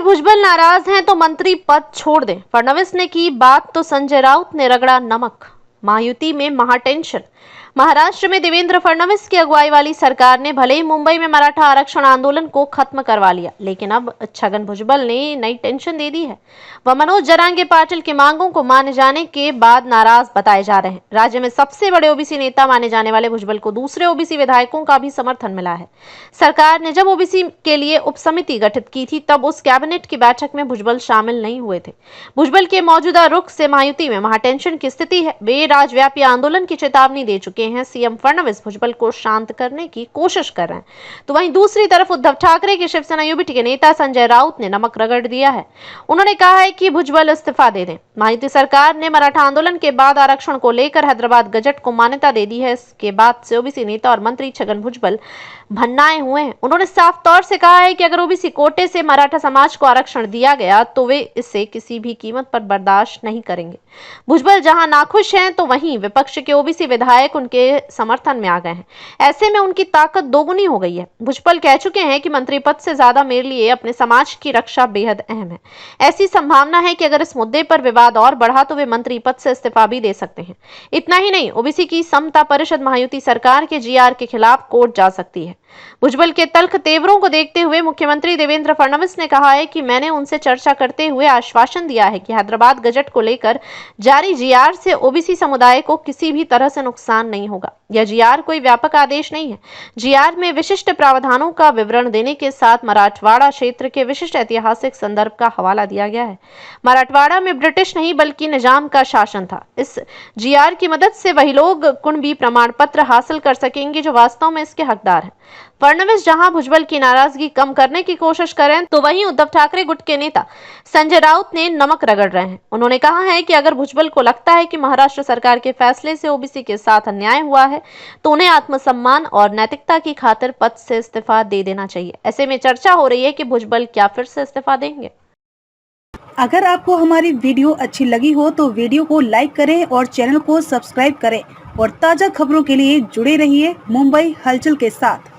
भुजबल नाराज हैं तो मंत्री पद छोड़ दें, फडणवीस ने की बात तो संजय राउत ने रगड़ा नमक। महायुति में महाटेंशन। महाराष्ट्र में देवेंद्र फडणवीस की अगुवाई वाली सरकार ने भले ही मुंबई में मराठा आरक्षण आंदोलन को खत्म करवा लिया, लेकिन अब छगन भुजबल ने नई टेंशन दे दी है। वह मनोज जरांगे पाटिल की मांगों को माने जाने के बाद नाराज बताए जा रहे हैं। राज्य में सबसे बड़े ओबीसी नेता माने जाने वाले भुजबल को दूसरे ओबीसी विधायकों का भी समर्थन मिला है। सरकार ने जब ओबीसी के लिए उप समिति गठित की थी, तब उस कैबिनेट की बैठक में भुजबल शामिल नहीं हुए थे। भुजबल के मौजूदा रुख से महायुति में महाटेंशन की स्थिति है। वे राज्यव्यापी आंदोलन की चेतावनी दे चुके हैं। सीएम फडणवीस भुजबल को शांत करने की कोशिश कर रहे हैं, तो वहीं दूसरी तरफ उद्धव ठाकरे के शिवसेना यूबीटी के नेता संजय राउत ने नमक रगड़ दिया है। उन्होंने कहा है कि भुजबल इस्तीफा दे दें। महायुति सरकार ने मराठा आंदोलन के बाद आरक्षण को लेकर हैदराबाद गजट को मान्यता दे दी है। इसके बाद से ओबीसी नेता और मंत्री छगन भुजबल भन्नाए हुए हैं। उन्होंने साफ तौर से कहा है कि अगर ओबीसी कोटे से मराठा समाज को आरक्षण दिया गया तो वे इसे किसी भी कीमत पर बर्दाश्त नहीं करेंगे। भुजबल जहां नाखुश हैं, तो वहीं विपक्ष के ओबीसी विधायक उनके समर्थन में आ गए हैं। ऐसे में उनकी ताकत दोगुनी हो गई है। भुजबल कह चुके हैं कि मंत्री पद से ज्यादा मेरे लिए अपने समाज की रक्षा बेहद अहम है। ऐसी संभावना है कि अगर इस मुद्दे पर विवाद और बढ़ा तो वे मंत्री पद से इस्तीफा भी दे सकते हैं। इतना ही नहीं, ओबीसी की समता परिषद महायुति सरकार के जीआर के खिलाफ कोर्ट जा सकती है। भुजबल के तल्ख तेवरों को देखते हुए मुख्यमंत्री देवेंद्र फडणवीस ने कहा है कि मैंने उनसे चर्चा करते हुए आश्वासन दिया है कि हैदराबाद गजट को लेकर जारी जीआर से ओबीसी समुदाय को किसी भी तरह से नुकसान नहीं होगा। यह जीआर कोई व्यापक आदेश नहीं है। जीआर में विशिष्ट प्रावधानों का विवरण देने के साथ मराठवाड़ा क्षेत्र के विशिष्ट ऐतिहासिक संदर्भ का हवाला दिया गया है। मराठवाड़ा में ब्रिटिश नहीं बल्कि निजाम का शासन था। इस जीआर की मदद से वही लोग कुणबी प्रमाण पत्र हासिल कर सकेंगे जो वास्तव में इसके हकदार हैं। फडणवीस जहां भुजबल की नाराजगी कम करने की कोशिश करें, तो वहीं उद्धव ठाकरे गुट के नेता संजय राउत ने नमक रगड़ रहे हैं। उन्होंने कहा है कि अगर भुजबल को लगता है कि महाराष्ट्र सरकार के फैसले से ओबीसी के साथ अन्याय हुआ है, तो उन्हें आत्मसम्मान और नैतिकता की खातिर पद से इस्तीफा दे देना चाहिए। ऐसे में चर्चा हो रही है कि भुजबल क्या फिर से इस्तीफा देंगे। अगर आपको हमारी वीडियो अच्छी लगी हो तो वीडियो को लाइक करें और चैनल को सब्सक्राइब करें और ताज़ा खबरों के लिए जुड़े रहिए मुंबई हलचल के साथ।